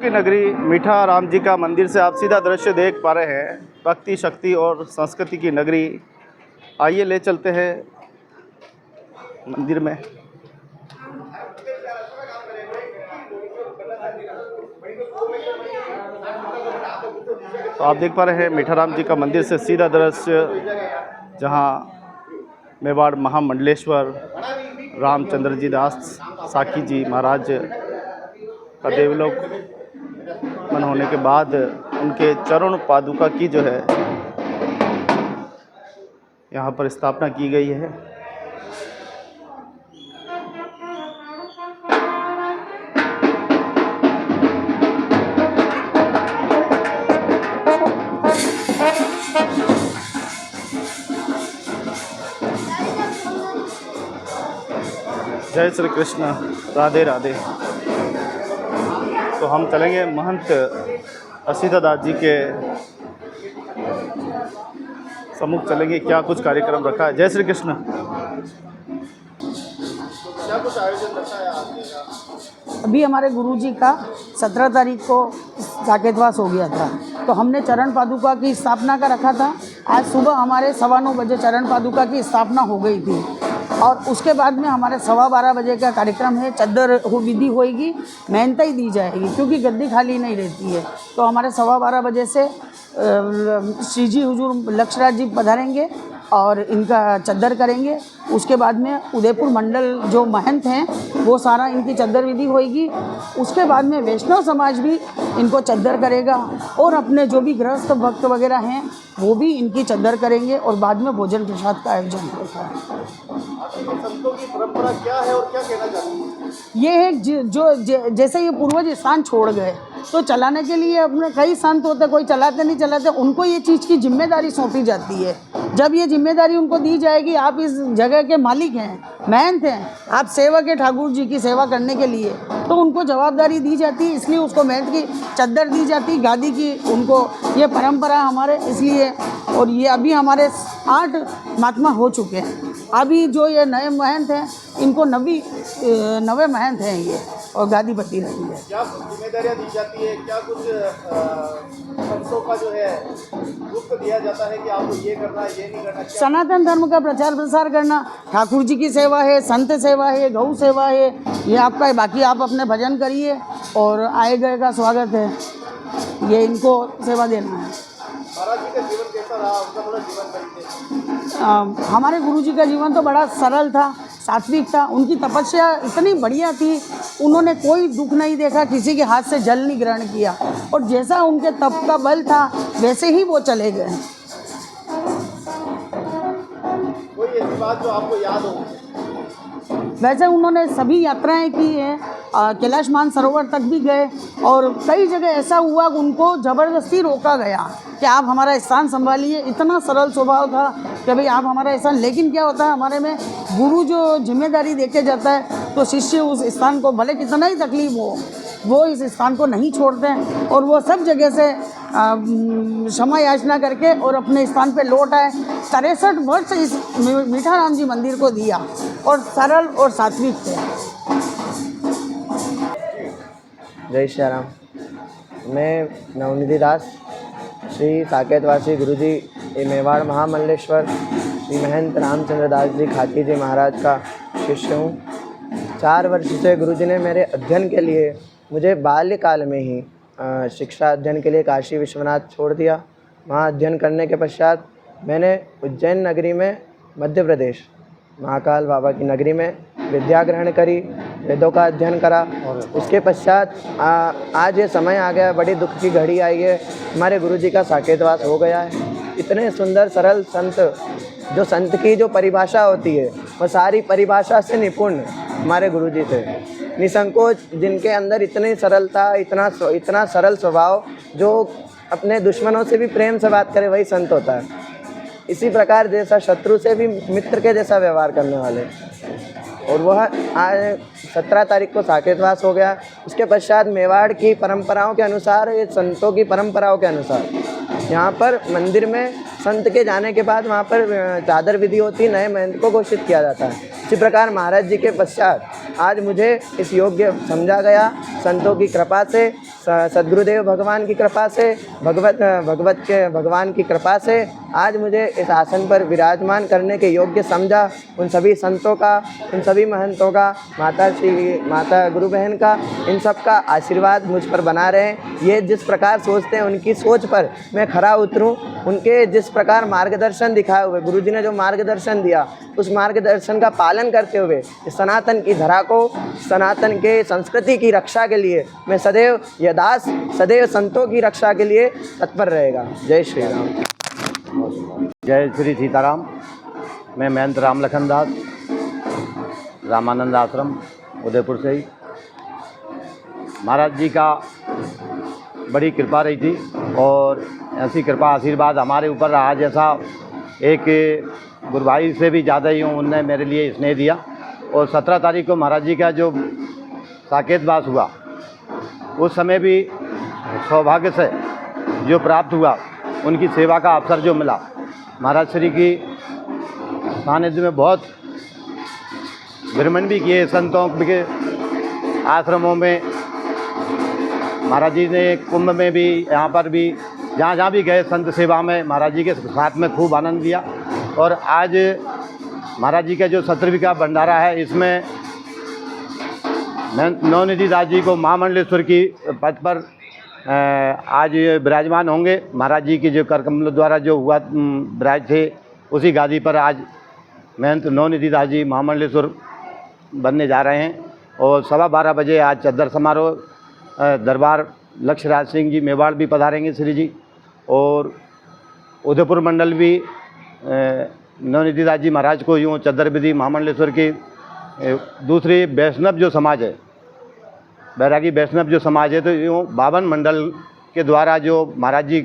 की नगरी मीठा राम जी का मंदिर से आप सीधा दृश्य देख पा रहे हैं। भक्ति, शक्ति और संस्कृति की नगरी। आइए ले चलते हैं मंदिर में। तो आप देख पा रहे हैं मीठा राम जी का मंदिर से सीधा दृश्य, जहां मेवाड़ महामंडलेश्वर रामचंद्र जी दास साकी जी महाराज का देवलोक मन होने के बाद उनके चरण पादुका की जो है यहाँ पर स्थापना की गई है। जय श्री कृष्ण, राधे राधे। तो हम चलेंगे महंत असीदादास जी के सम्मुख चलेंगे। क्या कुछ कार्यक्रम रखा है। जय श्री कृष्ण। क्या कुछ आयोजन रखा है आपने? अभी हमारे गुरुजी का 17 तारीख को साकेतवास हो गया था, तो हमने चरण पादुका की स्थापना का रखा था। आज सुबह हमारे 9:15 बजे चरण पादुका की स्थापना हो गई थी और उसके बाद में हमारे 12:15 बजे का कार्यक्रम है। चद्दर विधि होएगी, मेहनता ही दी जाएगी क्योंकि गद्दी खाली नहीं रहती है। तो हमारे 12:15 बजे से श्री जी हुजूर लक्षराज जी पधारेंगे और इनका चद्दर करेंगे। उसके बाद में उदयपुर मंडल जो महंत हैं वो सारा इनकी चद्दर विधि होएगी। उसके बाद में वैष्णव समाज भी इनको चद्दर करेगा और अपने जो भी गृहस्थ भक्त वगैरह हैं वो भी इनकी चद्दर करेंगे और बाद में भोजन प्रसाद का आयोजन होगा। संतों की परंपरा क्या है और क्या कहना चाहते हैं? ये है जैसे ये पूर्वज स्थान छोड़ गए तो चलाने के लिए अपने कई संत होते, कोई चलाते नहीं चलाते, उनको ये चीज़ की जिम्मेदारी सौंपी जाती है। जब ये जिम्मेदारी उनको दी जाएगी, आप इस जगह के मालिक हैं, महंत हैं, आप सेवक है ठाकुर जी की सेवा करने के लिए, तो उनको जवाबदारी दी जाती है। इसलिए उसको महंत की चद्दर दी जाती, गादी की, उनको ये परंपरा हमारे इसलिए। और ये अभी हमारे 8 महात्मा हो चुके हैं। अभी जो ये नए महंत हैं इनको नवे महंत हैं ये, और गादी बटी रही है। क्या जिम्मेदारियां दी जाती है? क्या कुछ संतों का जो है गुप्त दिया जाता है कि आपको ये करना है, ये नहीं करना? सनातन धर्म का प्रचार प्रसार करना, ठाकुर जी की सेवा है, संत सेवा है, गौ सेवा है, ये आपका है। बाकी आप अपने भजन करिए और आए गए का स्वागत है, ये इनको सेवा देना है। महाराज जी का जीवन कैसा रहा? उनका थोड़ा जीवन परिचय। हमारे गुरुजी का जीवन तो बड़ा सरल था, सात्विक था। उनकी तपस्या इतनी बढ़िया थी, उन्होंने कोई दुख नहीं देखा, किसी के हाथ से जल नहीं ग्रहण किया, और जैसा उनके तप का बल था वैसे ही वो चले गए। कोई ऐसी बात जो आपको याद हो? वैसे उन्होंने सभी यात्राएं की हैं, कैलाश मानसरोवर तक भी गए, और कई जगह ऐसा हुआ कि उनको ज़बरदस्ती रोका गया कि आप हमारा स्थान संभालिए। इतना सरल स्वभाव था कि भाई आप हमारा स्थान। लेकिन क्या होता है, हमारे में गुरु जो जिम्मेदारी देके जाता है तो शिष्य उस स्थान को भले कितना ही तकलीफ हो, वो इस स्थान को नहीं छोड़ते हैं, और वो सब जगह से क्षमा याचना करके और अपने स्थान पे लौट आए। 63 वर्ष इस मीठा राम जी मंदिर को दिया, और सरल और सात्विक थे। जय श्री राम। मैं नवनिधि दास, श्री साकेतवासी गुरुजी मेवाड़ महामंडलेश्वर श्री महंत रामचंद्र दास जी खाकी जी महाराज का शिष्य हूँ। 4 वर्ष से गुरुजी ने मेरे अध्ययन के लिए मुझे बाल्यकाल में ही शिक्षा अध्ययन के लिए काशी विश्वनाथ छोड़ दिया। वहाँ अध्ययन करने के पश्चात मैंने उज्जैन नगरी में, मध्य प्रदेश, महाकाल बाबा की नगरी में विद्या ग्रहण करी, वेदों का अध्ययन करा। उसके पश्चात आज ये समय आ गया, बड़ी दुख की घड़ी आई है, हमारे गुरुजी का साकेतवास हो गया है। इतने सुंदर सरल संत, जो संत की जो परिभाषा होती है वो सारी परिभाषा से निपुण हमारे गुरुजी थे। निसंकोच, जिनके अंदर इतनी सरलता, इतना सरल स्वभाव, जो अपने दुश्मनों से भी प्रेम से बात करे वही संत होता है। इसी प्रकार जैसा शत्रु से भी मित्र के जैसा व्यवहार करने वाले, और वह आज 17 तारीख को साकेतवास हो गया। उसके पश्चात मेवाड़ की परंपराओं के अनुसार, ये संतों की परंपराओं के अनुसार, यहाँ पर मंदिर में संत के जाने के बाद वहाँ पर चादर विधि होती, नए महंत को घोषित किया जाता है। इसी प्रकार महाराज जी के पश्चात आज मुझे इस योग्य समझा गया। संतों की कृपा से सद्गुरुदेव भगवान की कृपा से, भगवान की कृपा से आज मुझे इस आसन पर विराजमान करने के योग्य समझा। उन सभी संतों का, उन सभी महंतों का, माता गुरु बहन का, इन सब का आशीर्वाद मुझ पर बना रहे। ये जिस प्रकार सोचते हैं उनकी सोच पर मैं खरा उतरूं। उनके जिस प्रकार मार्गदर्शन दिखाए हुए, गुरुजी ने जो मार्गदर्शन दिया उस मार्गदर्शन का पालन करते हुए इस सनातन की धरा को, सनातन के संस्कृति की रक्षा के लिए मैं सदैव यह दास सदैव संतों की रक्षा के लिए तत्पर रहेगा। जय श्री राम। जय श्री सीताराम। मैं महंत राम लखन दास, रामानंद आश्रम उदयपुर से ही। महाराज जी का बड़ी कृपा रही थी और ऐसी कृपा आशीर्वाद हमारे ऊपर रहा जैसा एक गुरु भाई से भी ज़्यादा ही उनने मेरे लिए स्नेह दिया। और 17 तारीख को महाराज जी का जो साकेतवास हुआ उस समय भी सौभाग्य से जो प्राप्त हुआ, उनकी सेवा का अवसर जो मिला, महाराज श्री की सानिध्य में बहुत भ्रमण भी किए संतों के आश्रमों में। महाराज जी ने कुंभ में भी, यहाँ पर भी, जहाँ जहाँ भी गए संत सेवा में महाराज जी के साथ में खूब आनंद लिया। और आज महाराज जी का जो 17वीं का भंडारा है, इसमें नवनिधि दास जी को महामंडलेश्वर की पद पर आज विराजमान होंगे। महाराज जी की जो कर कमलों द्वारा जो हुआ विराज थे, उसी गादी पर आज महंत नवनिधि दास जी महामंडलेश्वर बनने जा रहे हैं। और 12:15 बजे आज चद्दर समारोह दरबार लक्ष्यराज सिंह जी मेवाड़ भी पधारेंगे श्री जी। और उदयपुर मंडल भी नवनिधि दास जी महाराज को यूँ चद्दर विधि महामंडलेश्वर की दूसरी वैष्णव जो समाज है, बैरागी वैष्णव जो समाज है, तो यूँ 52 मंडल के द्वारा जो महाराज जी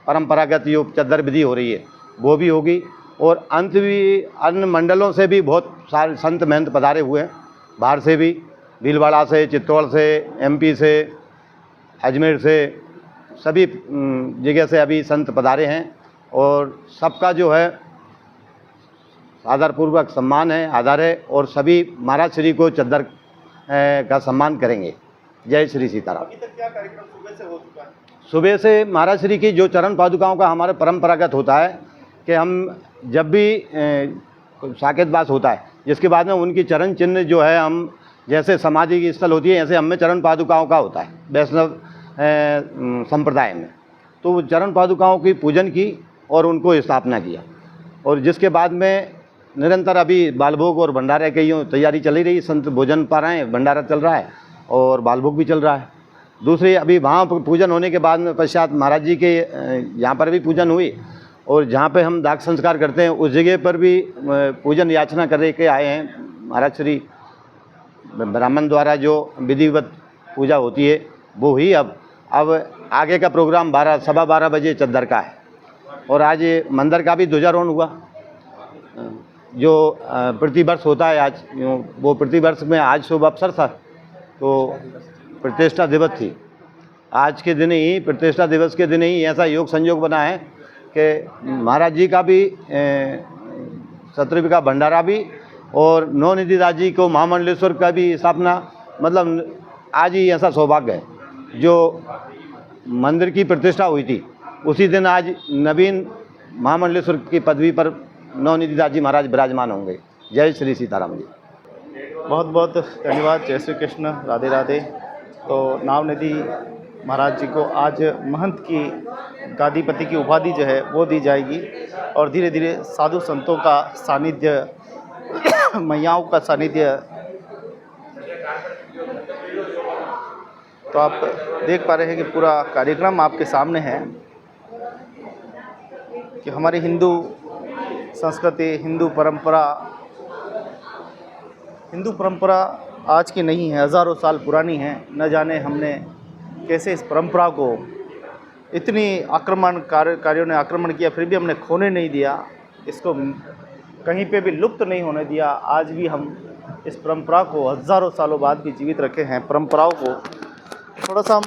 परंपरागत जो चद्दर विधि हो रही है वो भी होगी। और अंत भी अन्य मंडलों से भी बहुत सारे संत महंत पधारे हुए हैं, बाहर से भी, भीलवाड़ा से, चित्तौड़ से, MP से, अजमेर से, सभी जगह से अभी संत पधारे हैं। और सबका जो है आदरपूर्वक सम्मान है, आदर है, और सभी महाराज श्री को चद्दर का सम्मान करेंगे। जय श्री सीताराम। अभी तक क्या कार्यक्रम सुबह से हो चुका है? सुबह से महाराज श्री की जो चरण पादुकाओं का हमारा परंपरागत होता है कि हम जब भी साकेतवास होता है, जिसके बाद में उनकी चरण चिन्ह जो है, हम जैसे समाधि की स्थल होती है ऐसे हमें चरण पादुकाओं का होता है वैष्णव संप्रदाय में। तो वो चरण पादुकाओं की पूजन की और उनको स्थापना किया। और जिसके बाद में निरंतर अभी बालभोग और भंडारे की यूँ तैयारी चली रही। संत भोजन पा रहे हैं, भंडारा चल रहा है और बालभोग भी चल रहा है। दूसरी अभी वहाँ पूजन होने के बाद में पश्चात महाराज जी के यहाँ पर भी पूजन हुई। और जहाँ पे हम दाग संस्कार करते हैं उस जगह पर भी पूजन याचना कर के आए हैं। महाराज श्री ब्राह्मण द्वारा जो विधिवत पूजा होती है वो हुई। अब आगे का प्रोग्राम 12:15 बजे चद्दर का है। और आज मंदिर का भी ध्वजारोहण हुआ जो प्रतिवर्ष होता है। आज वो प्रतिवर्ष में आज शुभ अवसर था, तो प्रतिष्ठा दिवस थी। आज के दिन ही, प्रतिष्ठा दिवस के दिन ही ऐसा योग संयोग बना है कि महाराज जी का भी 17वीं का भंडारा भी और नवनिधि दास जी को महामंडलेश्वर का भी स्थापना, मतलब आज ही ऐसा सौभाग्य है। जो मंदिर की प्रतिष्ठा हुई थी उसी दिन आज नवीन महामंडलेश्वर की पदवी पर नवनिधि दास जी महाराज विराजमान होंगे। जय श्री सीताराम जी। बहुत बहुत धन्यवाद। जय श्री कृष्ण, राधे राधे। तो नवनिधि महाराज जी को आज महंत की गादीपति की उपाधि जो है वो दी जाएगी। और धीरे धीरे साधु संतों का सानिध्य, मैयाओं का सानिध्य, तो आप देख पा रहे हैं कि पूरा कार्यक्रम आपके सामने है कि हमारी हिंदू संस्कृति, हिंदू परंपरा आज की नहीं है, हज़ारों साल पुरानी है। न जाने हमने कैसे इस परंपरा को, इतनी कार्यों ने आक्रमण किया, फिर भी हमने खोने नहीं दिया, इसको कहीं पे भी लुप्त नहीं होने दिया। आज भी हम इस परंपरा को हज़ारों सालों बाद भी जीवित रखे हैं। परंपराओं को थोड़ा सा हम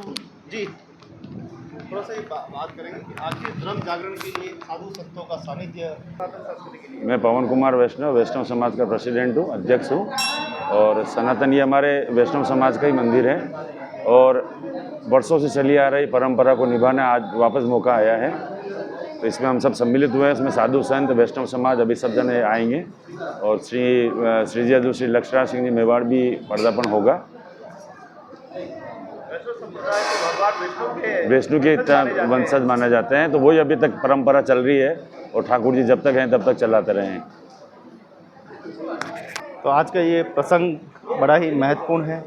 थोड़ा सा बात करेंगे कि आज के धर्म जागरण के लिए साधु संतों का सानिध्य संस्कृति के लिए। मैं पवन कुमार वैष्णव समाज का प्रेसिडेंट हूँ, अध्यक्ष हूँ। और सनातन ये हमारे वैष्णव समाज का ही मंदिर है। और वर्षों से चली आ रही परंपरा को निभाने आज वापस मौका आया है। तो इसमें हम सब सम्मिलित हुए हैं। इसमें साधु संत, वैष्णव समाज, अभी सब जने आएंगे और श्री जी अधु श्री लक्ष्मण सिंह जी मेवाड़ भी पदार्पण होगा। वैष्णु के वंशज माने जाते हैं, तो वही अभी तक परंपरा चल रही है और ठाकुर जी जब तक हैं तब तक चलाते रहे हैं। तो आज का ये प्रसंग बड़ा ही महत्वपूर्ण है।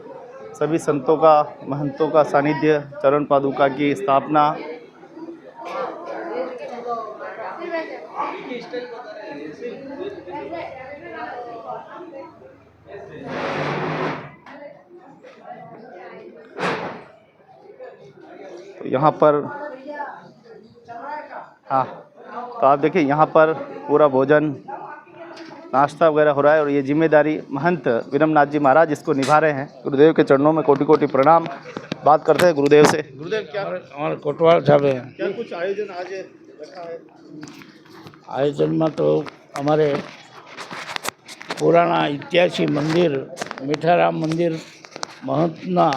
सभी संतों का, महंतों का सानिध्य, चरण पादुका की स्थापना, तो यहाँ पर तो आप देखिए यहाँ पर पूरा भोजन, नाश्ता वगैरह हो रहा है और ये जिम्मेदारी महंत विरमनाथ जी महाराज इसको निभा रहे हैं। गुरुदेव के चरणों में कोटि कोटि प्रणाम। बात करते हैं गुरुदेव से। गुरुदेव, क्या हमारे कोटवाल साहब है। क्या कुछ आयोजन आज रखा है? आयोजन में तो हमारे पुराना ऐतिहासिक मंदिर मीठाराम मंदिर महंतना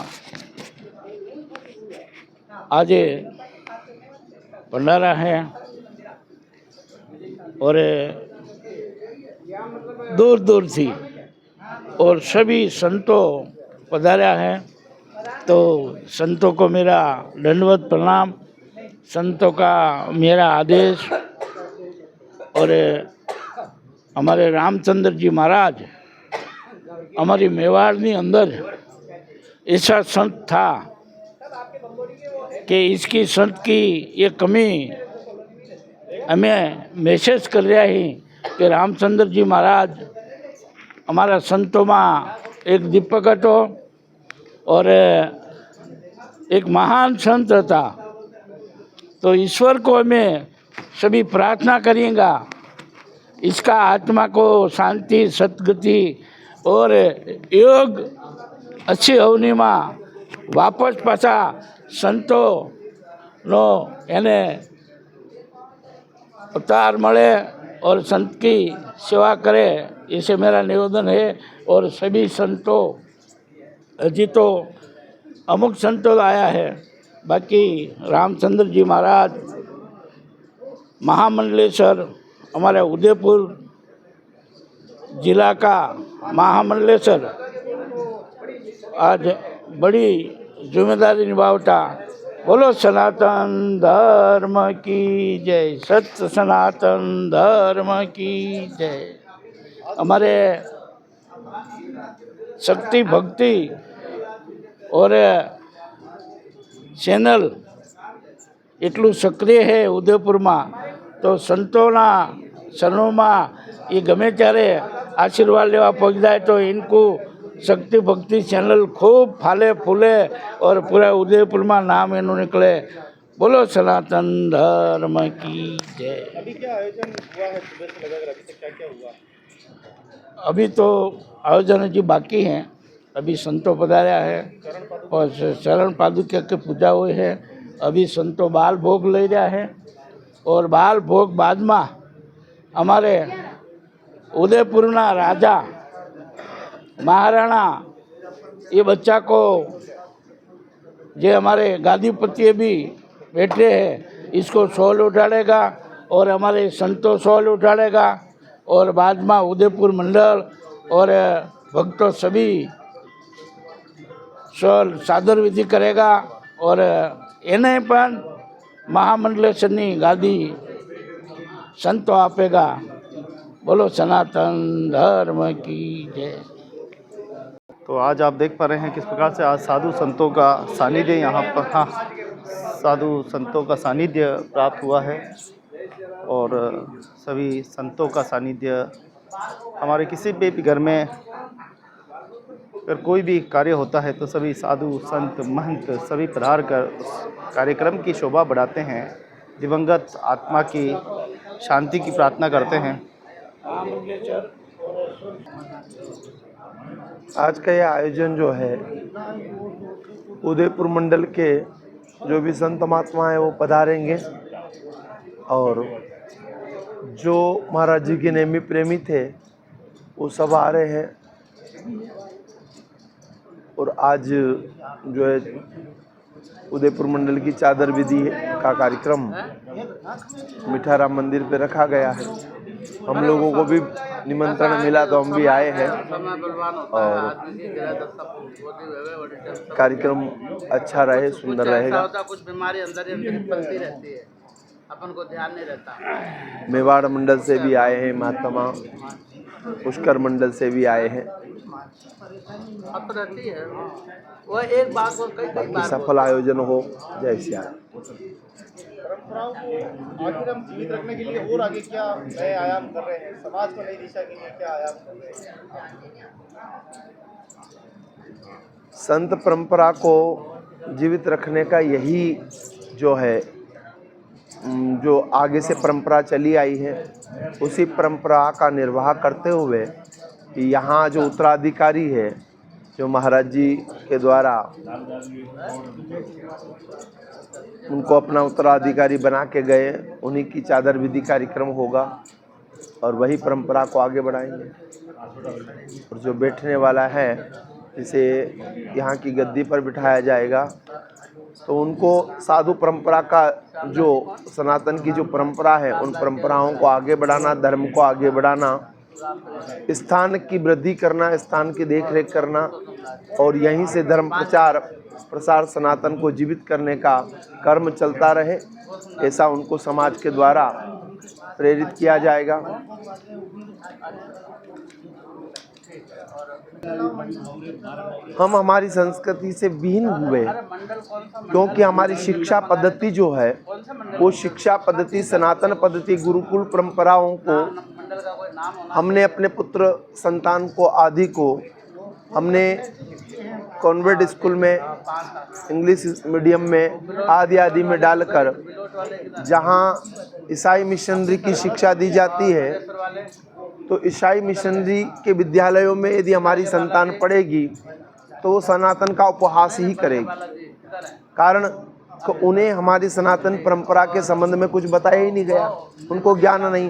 आज भंडारा है और दूर दूर थी और सभी संतों पधारा है। तो संतों को मेरा दंडवत प्रणाम, संतों का मेरा आदेश। और हमारे रामचंद्र जी महाराज हमारी मेवाड़नी अंदर ऐसा संत था कि इसकी संत की ये कमी हमें महसूस कर रहा है कि रामचंद्र जी महाराज हमारा संतों में एक दीपक हटो और एक महान संत था। तो ईश्वर को हमें सभी प्रार्थना करेंगे इसका आत्मा को शांति, सद्गति और योग अच्छी होने में वापस पाछा संतों नो एने अवतार मळे और संत की सेवा करे, इसे मेरा निवेदन है। और सभी संतों, अजी तो अमुक संतों आया है, बाकी रामचंद्र जी महाराज महामंडलेश्वर हमारे उदयपुर जिला का महामंडलेश्वर आज बड़ी जिम्मेदारी निभावता। बोलो सनातन धर्म की जय, सत्य सनातन धर्म की जय। हमारे शक्ति भक्ति और चैनल એટલું સક્રિય છે ઉદયપુરમાં, તો સંતોના શરણોમાં એ ગમે ત્યારે આશીર્વાદ લેવા પહોંચાય તો ઇनको शक्ति भक्ति चैनल खूब फाले फूले और पूरा उदयपुर में नाम इन्हों निकले। बोलो सनातन धर्म की जय। अभी क्या आयोजन हुआ है? सुबह से लगा अभी तक क्या क्या हुआ? अभी तो आयोजन जी बाकी हैं। अभी संतों पधारा है और चरण पादुका की पूजा हुई है। अभी संतों बाल भोग ले रहा है और बाल भोग बाद में हमारे उदयपुर ना राजा महाराणा ये बच्चा को जे हमारे गादीपति भी बैठे हैं इसको शॉल उठाड़ेगा और हमारे संतों शॉल उठाड़ेगा और बाद में उदयपुर मंडल और भक्तों सभी शॉल सादर विधि करेगा और एने पण महामंडलेश्वरनी गादी संतों आपेगा। बोलो सनातन धर्म की जय। तो आज आप देख पा रहे हैं किस प्रकार से आज साधु संतों का सानिध्य यहाँ पर, साधु संतों का सानिध्य प्राप्त हुआ है और सभी संतों का सानिध्य हमारे किसी भी घर में अगर कोई भी कार्य होता है तो सभी साधु संत महंत सभी पधार कर कार्यक्रम की शोभा बढ़ाते हैं, दिवंगत आत्मा की शांति की प्रार्थना करते हैं। आज का यह आयोजन जो है उदयपुर मंडल के जो भी संत महात्मा हैं वो पधारेंगे और जो महाराज जी के नेमी प्रेमी थे वो सब आ रहे हैं। और आज जो है उदयपुर मंडल की चादर विधि का कार्यक्रम मिठाराम मंदिर पे रखा गया है। हम लोगों को भी निमंत्रण मिला तो हम भी आए हैं और कार्यक्रम अच्छा रहे, सुंदर रहेगा। कुछ बीमारी अंदर ही फंसी रहती है, अपन को ध्यान नहीं रहता। मेवाड़ मंडल से भी आए हैं महात्मा, पुष्कर मंडल से भी आए हैं। अब रहती है वो एक बात को कई बाकी सफल आयोजन हो। जय श्री राम। परंपराओं को आखिर हम जीवित रखने के लिए और आगे क्या नए आयाम कर रहे हैं, समाज को नई दिशा के लिए क्या आयाम कर रहे हैं? संत परंपरा को जीवित रखने का यही जो है, जो आगे से परंपरा चली आई है, उसी परंपरा का निर्वाह करते हुए यहाँ जो उत्तराधिकारी है, जो महाराज जी के द्वारा उनको अपना उत्तराधिकारी बना के गए, उन्हीं की चादर विधि कार्यक्रम होगा और वही परंपरा को आगे बढ़ाएंगे। और जो बैठने वाला है, जिसे यहाँ की गद्दी पर बिठाया जाएगा, तो उनको साधु परंपरा का जो सनातन की जो परंपरा है, उन परंपराओं को आगे बढ़ाना, धर्म को आगे बढ़ाना, स्थान की वृद्धि करना, स्थान की देखरेख करना और यहीं से धर्म प्रचार प्रसार सनातन को जीवित करने का कर्म चलता रहे, ऐसा उनको समाज के द्वारा प्रेरित किया जाएगा। हम हमारी संस्कृति से विहीन हुए क्योंकि हमारी शिक्षा पद्धति जो है, वो शिक्षा पद्धति सनातन पद्धति गुरुकुल परंपराओं को हमने अपने पुत्र संतान को आदि को हमने कॉन्वेंट स्कूल में, इंग्लिश मीडियम में आदि में डालकर जहाँ ईसाई मिशनरी की शिक्षा दी जाती है, तो ईसाई मिशनरी के विद्यालयों में यदि हमारी संतान पढ़ेगी तो वो सनातन का उपहास ही करेगी। कारण तो उन्हें हमारी सनातन परंपरा के संबंध में कुछ बताया ही नहीं गया, उनको ज्ञान नहीं।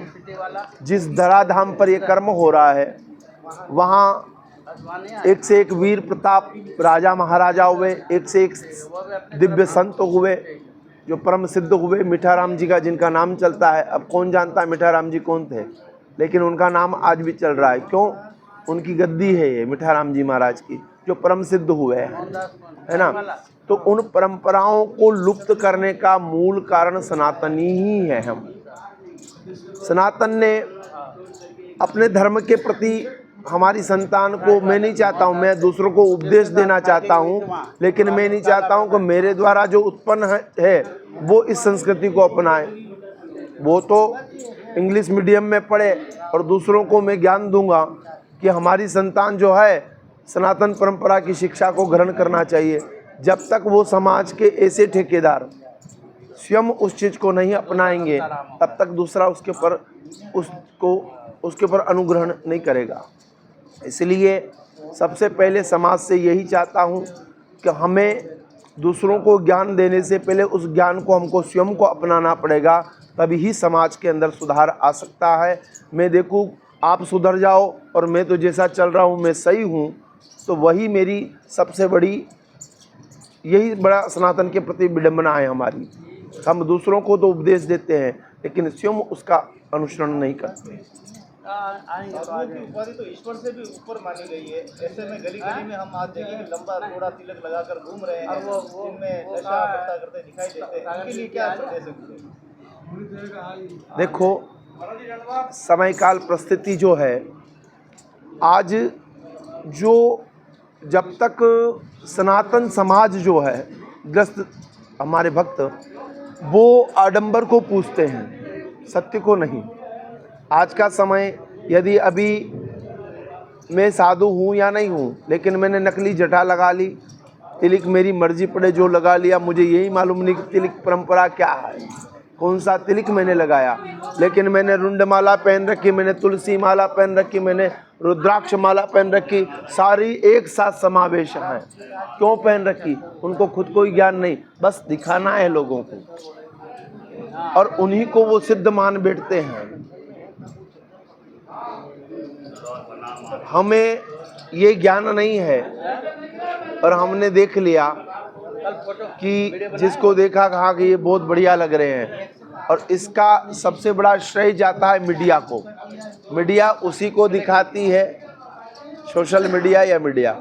जिस धराधाम पर ये कर्म हो रहा है, वहाँ एक से एक वीर प्रताप राजा महाराजा हुए, एक से एक दिव्य संत हुए जो परम सिद्ध हुए। मिठाराम जी का जिनका नाम चलता है, अब कौन जानता है मिठाराम जी कौन थे, लेकिन उनका नाम आज भी चल रहा है। क्यों? उनकी गद्दी है ये मिठाराम जी महाराज की, जो परम सिद्ध हुए हैं, है ना। तो उन परंपराओं को लुप्त करने का मूल कारण सनातनी ही है। हम सनातन ने अपने धर्म के प्रति हमारी संतान को, मैं नहीं चाहता हूँ, मैं दूसरों को उपदेश देना चाहता हूँ, लेकिन मैं नहीं चाहता हूँ कि मेरे द्वारा जो उत्पन्न है वो इस संस्कृति को अपनाए। वो तो इंग्लिश मीडियम में पढ़े और दूसरों को मैं ज्ञान दूंगा कि हमारी संतान जो है सनातन परंपरा की शिक्षा को ग्रहण करना चाहिए। जब तक वो समाज के ऐसे ठेकेदार स्वयं उस चीज़ को नहीं अपनाएंगे, तब तक दूसरा उसके ऊपर अनुग्रहण नहीं करेगा। इसलिए सबसे पहले समाज से यही चाहता हूँ कि हमें दूसरों को ज्ञान देने से पहले उस ज्ञान को हमको स्वयं को अपनाना पड़ेगा, तभी ही समाज के अंदर सुधार आ सकता है। मैं देखूँ आप सुधर जाओ और मैं तो जैसा चल रहा हूँ मैं सही हूँ, तो वही मेरी सबसे बड़ी, यही बड़ा सनातन के प्रति विडंबना है हमारी। हम दूसरों को तो उपदेश देते हैं, लेकिन स्वयं उसका अनुसरण नहीं करते। साधुओं की उपाधि तो ईश्वर से भी ऊपर मानी गई है। ऐसे में गली गली में हम आज देखेंगे लंबा चौड़ा तिलक लगाकर घूम रहे हैं, जिनमें नशा पत्ता करते दिखाई देते हैं, उनके लिए क्या संदेश है? देखो, समय काल परिस्थिति जो है आज, जो जब तक सनातन समाज जो है ग्रस्त, हमारे भक्त वो आडंबर को पूछते हैं, सत्य को नहीं। आज का समय, यदि अभी मैं साधु हूँ या नहीं हूँ, लेकिन मैंने नकली जटा लगा ली, तिलक मेरी मर्जी पड़े जो लगा लिया, मुझे यही मालूम नहीं कि तिलक परंपरा क्या है, कौन सा तिलक मैंने लगाया। लेकिन मैंने रुंड माला पहन रखी, मैंने तुलसी माला पहन रखी, मैंने रुद्राक्ष माला पहन रखी, सारी एक साथ समावेश है। क्यों पहन रखी? उनको खुद को ही ज्ञान नहीं, बस दिखाना है लोगों को, और उन्हीं को वो सिद्ध मान बैठते हैं। हमें ये ज्ञान नहीं है और हमने देख लिया कि जिसको देखा कहा कि ये बहुत बढ़िया लग रहे हैं, और इसका सबसे बड़ा श्रेय जाता है मीडिया को। मीडिया उसी को दिखाती है, सोशल मीडिया या मीडिया।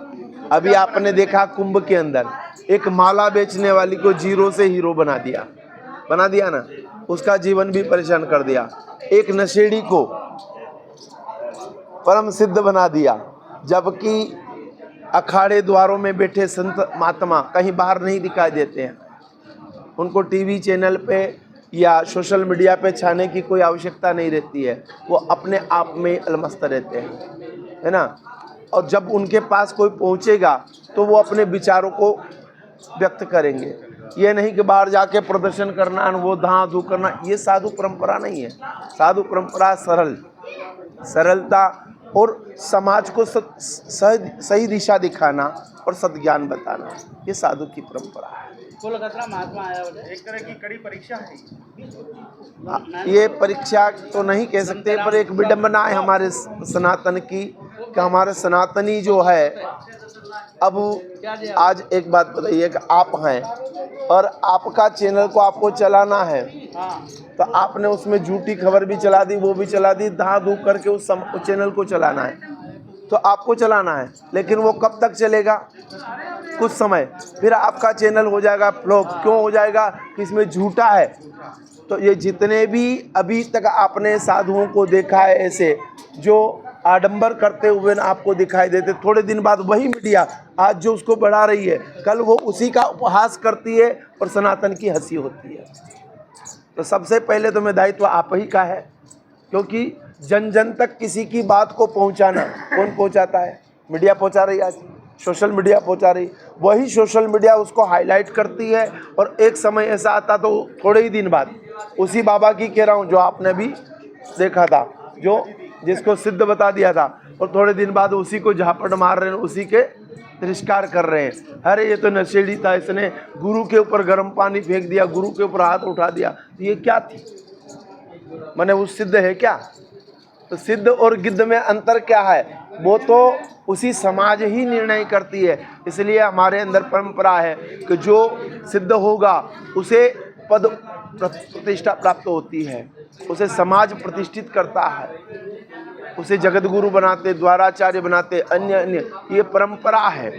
अभी आपने देखा कुंभ के अंदर एक माला बेचने वाली को जीरो से हीरो बना दिया ना, उसका जीवन भी परेशान कर दिया। एक नशेड़ी को परम सिद्ध बना दिया, जबकि अखाड़े द्वारों में बैठे संत महात्मा कहीं बाहर नहीं दिखाई देते हैं। उनको टीवी चैनल पे या सोशल मीडिया पे छाने की कोई आवश्यकता नहीं रहती है, वो अपने आप में अलमस्त रहते हैं, है ना। और जब उनके पास कोई पहुंचेगा तो वो अपने विचारों को व्यक्त करेंगे। ये नहीं कि बाहर जाके प्रदर्शन करना, वो धाँ धू करना, ये साधु परंपरा नहीं है। साधु परंपरा सरलता और समाज को सही दिशा दिखाना और सद्ज्ञान बताना, ये साधु की परंपरा है। एक तरह की कड़ी परीक्षा है। ये परीक्षा तो नहीं कह सकते, पर एक विडंबना है हमारे सनातन की, कि हमारे सनातनी जो है, अब आज एक बात बताइए कि आप हैं और आपका चैनल को आपको चलाना है, तो आपने उसमें झूठी खबर भी चला दी, वो भी चला दी, धा धू करके उस चैनल को चलाना है, तो आपको चलाना है। लेकिन वो कब तक चलेगा? कुछ समय, फिर आपका चैनल हो जाएगा फ्लॉप। क्यों हो जाएगा? कि इसमें झूठा है। तो ये जितने भी अभी तक आपने साधुओं को देखा है ऐसे जो आडंबर करते हुए ना आपको दिखाई देते, थोड़े दिन बाद वही मीडिया आज जो उसको बढ़ा रही है, कल वो उसी का उपहास करती है और सनातन की हंसी होती है। तो सबसे पहले तो मैं दायित्व आप ही का है, क्योंकि जन जन तक किसी की बात को पहुंचाना कौन पहुंचाता है? मीडिया पहुंचा रही है, आज सोशल मीडिया पहुंचा रही। वही सोशल मीडिया उसको हाईलाइट करती है, और एक समय ऐसा आता तो थोड़े ही दिन बाद उसी बाबा की कह रहा हूँ जो आपने भी देखा था, जो जिसको सिद्ध बता दिया था, और थोड़े दिन बाद उसी को झापड़ मार रहे हैं, उसी के तिरस्कार कर रहे हैं। अरे ये तो नशेड़ी था, इसने गुरु के ऊपर गर्म पानी फेंक दिया, गुरु के ऊपर हाथ उठा दिया। तो ये क्या थी? माने वो सिद्ध है क्या? तो सिद्ध और गिद्ध में अंतर क्या है? वो तो उसी समाज ही निर्णय करती है। इसलिए हमारे अंदर परंपरा है कि जो सिद्ध होगा उसे पद प्रतिष्ठा प्राप्त होती है, उसे समाज प्रतिष्ठित करता है, उसे जगत गुरु बनाते, द्वाराचार्य बनाते, अन्य ये परंपरा है।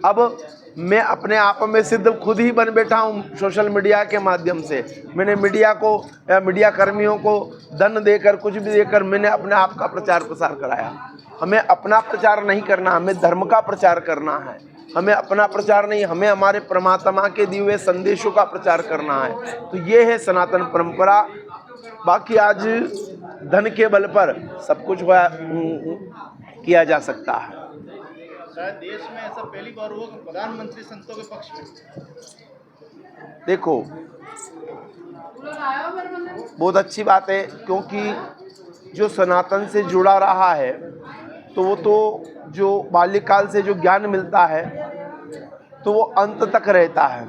अब मैं अपने आप में सिद्ध खुद ही बन बैठा हूँ सोशल मीडिया के माध्यम से। मैंने मीडिया को या मीडिया कर्मियों को धन देकर, कुछ भी देकर मैंने अपने आप का प्रचार प्रसार कराया। हमें अपना प्रचार नहीं करना, हमें धर्म का प्रचार करना है। हमें अपना प्रचार नहीं, हमें हमारे परमात्मा के दिए हुए संदेशों का प्रचार करना है। तो ये है सनातन परंपरा। बाकी आज धन के बल पर सब कुछ किया जा सकता है। शायद देश में ऐसा पहली बार हुआ कि प्रधानमंत्री संतों के पक्ष में। देखो, बहुत अच्छी बात है, क्योंकि जो सनातन से जुड़ा रहा है तो वो तो जो बाल्यकाल से जो ज्ञान मिलता है तो वो अंत तक रहता है।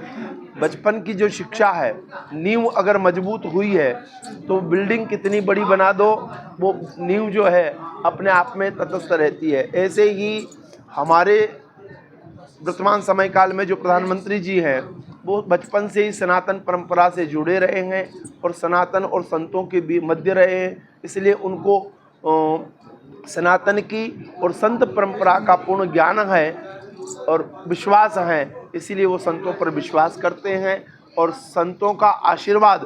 बचपन की जो शिक्षा है, नींव अगर मजबूत हुई है तो बिल्डिंग कितनी बड़ी बना दो, वो नींव जो है अपने आप में तटस्थ रहती है। ऐसे ही हमारे वर्तमान समय काल में जो प्रधानमंत्री जी हैं, वो बचपन से ही सनातन परंपरा से जुड़े रहे हैं और सनातन और संतों के भी मध्य रहे हैं। इसलिए उनको सनातन की और संत परंपरा का पूर्ण ज्ञान है और विश्वास है। इसीलिए वो संतों पर विश्वास करते हैं और संतों का आशीर्वाद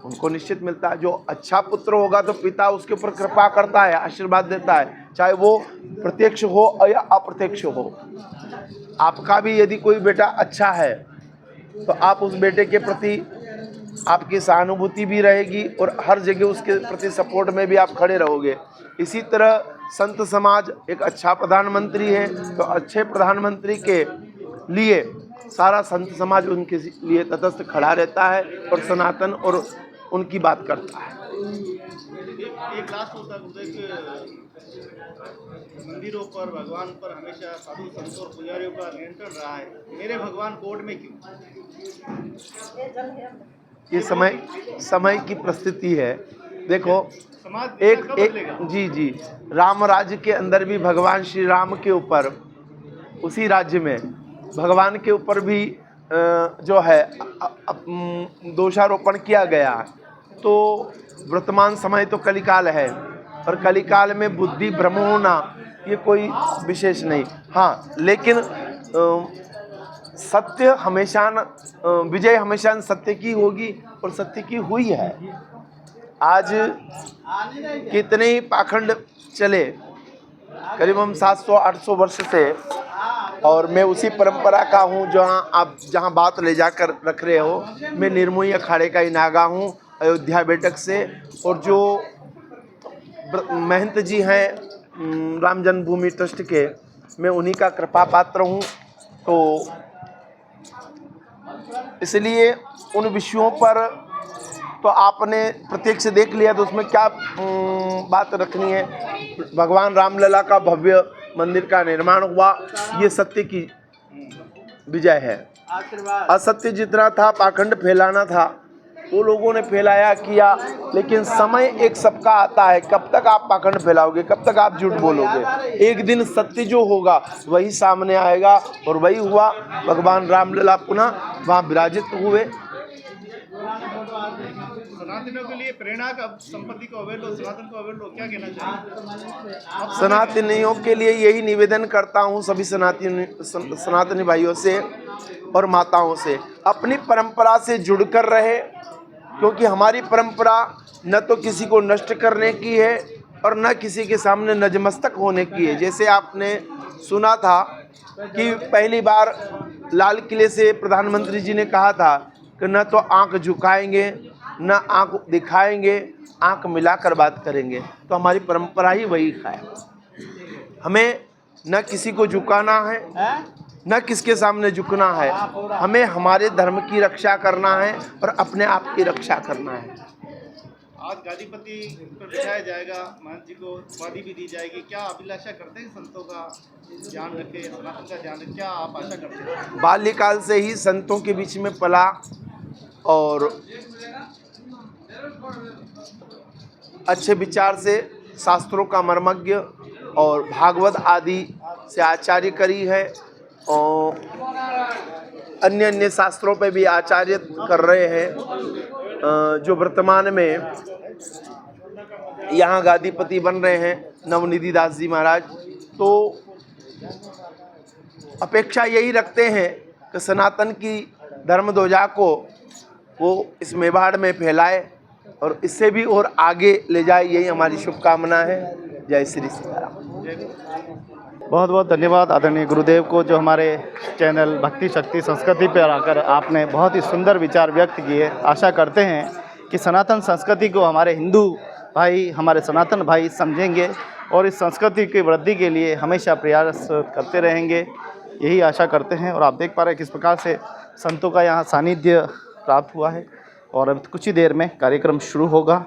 उनको निश्चित मिलता है। जो अच्छा पुत्र होगा तो पिता उसके ऊपर कृपा करता है, आशीर्वाद देता है, चाहे वो प्रत्यक्ष हो या अप्रत्यक्ष हो। आपका भी यदि कोई बेटा अच्छा है तो आप उस बेटे के प्रति आपकी सहानुभूति भी रहेगी और हर जगह उसके प्रति सपोर्ट में भी आप खड़े रहोगे। इसी तरह संत समाज एक अच्छा प्रधानमंत्री है तो अच्छे प्रधानमंत्री के लिए सारा संत समाज उनके लिए तटस्थ खड़ा रहता है और सनातन और उनकी बात करता है। एक लास्ट होता है मंदिरों पर, भगवान पर हमेशा साधु संतों और पुजारियों का नियंत्रण रहा है। मेरे भगवान कोर्ट में क्यों? ये समय की परिस्थिति है। देखो, एक जी राम राज्य के अंदर भी भगवान श्री राम के ऊपर उसी राज्य में भगवान के ऊपर भी जो है दोषारोपण किया गया। तो वर्तमान समय तो कलिकाल है, और कलिकाल में बुद्धि भ्रम होना ये कोई विशेष नहीं। हाँ, लेकिन सत्य हमेशा विजय हमेशा सत्य की होगी, और सत्य की हुई है। आज कितने ही पाखंड चले, करीबन 700-800 वर्ष से, और मैं उसी परंपरा का हूँ जहाँ बात ले जाकर रख रहे हो। मैं निर्मोही अखाड़े का ही नागा हूँ, अयोध्या बेटक से। और जो महंत जी हैं राम जन्मभूमि ट्रस्ट के, मैं उन्हीं का कृपा पात्र हूँ। तो इसलिए उन विषयों पर तो आपने प्रत्यक्ष देख लिया, तो उसमें क्या बात रखनी है। भगवान रामलला का भव्य मंदिर का निर्माण हुआ, ये सत्य की विजय है। असत्य जितना था, पाखंड फैलाना था, वो लोगों ने फैलाया किया। लेकिन समय एक सबका आता है, कब तक आप पाखंड फैलाओगे, कब तक आप झूठ बोलोगे। एक दिन सत्य जो होगा वही सामने आएगा, और वही हुआ। भगवान रामलला पुनः वहाँ विराजित हुए। सनातनियों के लिए प्रेरणा का संपत्ति को अवहेल लो, सनातन को अवहेल लो, क्या कहना चाहिए? सनातनियों के लिए यही निवेदन करता हूँ सभी सनातनी भाइयों से और माताओं से, अपनी परंपरा से जुड़कर रहे। क्योंकि हमारी परंपरा न तो किसी को नष्ट करने की है, और न किसी के सामने नतमस्तक होने की है। जैसे आपने सुना था कि पहली बार लाल किले से प्रधानमंत्री जी ने कहा था कि न तो आंख झुकाएंगे, न आंख दिखाएंगे, आंख मिलाकर बात करेंगे। तो हमारी परंपरा ही वही है। हमें न किसी को झुकाना है, न किसके सामने झुकना है। हमें हमारे धर्म की रक्षा करना है, और अपने आप की रक्षा करना है। आज गादीपति पर बिठाया जाएगा, महंत जी को उपाधि भी दी जाएगी। क्या अभिलाषा करते हैं संतों का ध्यान रखे, सनातन का ध्यान रखे, क्या आप आशा करते हैं? बाल्यकाल से ही संतों के बीच में पला, और अच्छे विचार से शास्त्रों का मर्मज्ञ और भागवत आदि से आचार्य करी है, और अन्य शास्त्रों पे भी आचार्य कर रहे हैं। जो वर्तमान में यहाँ गादीपति बन रहे हैं नवनिधि दास जी महाराज, तो अपेक्षा यही रखते हैं कि सनातन की धर्म ध्वजा को वो इस मेवाड़ में फैलाए, और इससे भी और आगे ले जाए। यही हमारी शुभकामना है। जय श्री सीताराम। बहुत बहुत धन्यवाद आदरणीय गुरुदेव को, जो हमारे चैनल भक्ति शक्ति संस्कृति पर आकर आपने बहुत ही सुंदर विचार व्यक्त किए। आशा करते हैं कि सनातन संस्कृति को हमारे हिंदू भाई, हमारे सनातन भाई समझेंगे, और इस संस्कृति की वृद्धि के लिए हमेशा प्रयास करते रहेंगे, यही आशा करते हैं। और आप देख पा रहे हैं किस प्रकार से संतों का यहाँ सानिध्य प्राप्त हुआ है, और अब कुछ ही देर में कार्यक्रम शुरू होगा।